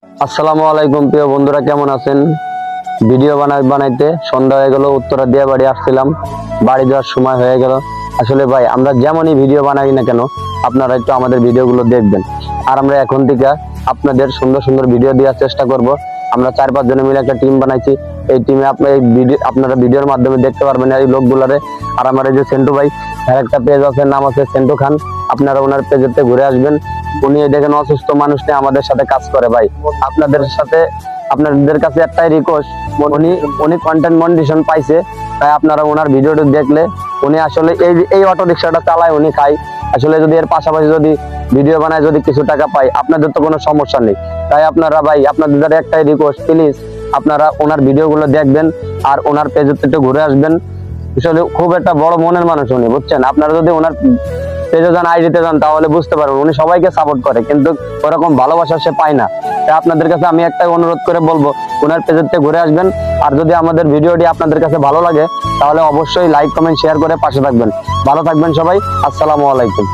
আসসালামু আলাইকুম প্রিয় বন্ধুরা, কেমন আছেন? ভিডিও বানাইতে সন্ধ্যা হয়ে গেল, উত্তরা দিয়ে বাড়ি আসছিলাম, বাড়ি যাওয়ার সময় হয়ে গেল। আসলে ভাই, আমরা যেমনই ভিডিও বানাই না কেন, আপনারা একটু আমাদের ভিডিওগুলো দেখবেন। আর আমরা এখন থেকে আপনাদের সুন্দর সুন্দর ভিডিও দেওয়ার চেষ্টা করব। আমরা 4-5 জনে মিলে একটা টিম বানাইছি। এই টিমে আপনারা ভিডিওর মাধ্যমে দেখতে পারবেন এই লোকগুলারে। আর আমার এই যে সেন্টু ভাই, আর একটা পেজ আছে, নাম আছে সেন্টু খান। আপনারা ওনার পেজেতে ঘুরে আসবেন। উনি দেখেন অসুস্থ মানুষ নিয়ে আমাদের সাথে কাজ করে। ভাই, আপনাদের কাছে একটাই রিকোয়েস্ট, উনি কন্টেন্ট মনিটাইজেশন পাইছে, তাই আপনারা ওনার ভিডিওটি দেখলে, উনি আসলে এই অটো রিক্সাটা চালায়, উনি খায়। আসলে যদি এর পাশাপাশি যদি ভিডিও বানায়, যদি কিছু টাকা পাই, আপনাদের তো কোনো সমস্যা নেই। তাই আপনারা ভাই, আপনাদের একটাই রিকোয়েস্ট, প্লিজ আপনারা ওনার ভিডিওগুলো দেখবেন আর ওনার পেজেতে একটু ঘুরে আসবেন। আসলে খুব একটা বড় মনের মানুষ উনি, বুঝছেন? আপনারা যদি ওনার পেজে যান, আইডিতে যান, তাহলে বুঝতে পারবেন উনি সবাইকে সাপোর্ট করে, কিন্তু ওরকম ভালোবাসা সে পায় না। তাই আপনাদের কাছে আমি একটাই অনুরোধ করে বলবো, ওনার পেজেতে ঘুরে আসবেন। আর যদি আমাদের ভিডিওটি আপনাদের কাছে ভালো লাগে, তাহলে অবশ্যই লাইক, কমেন্ট, শেয়ার করে পাশে থাকবেন। ভালো থাকবেন সবাই। আসসালামু আলাইকুম।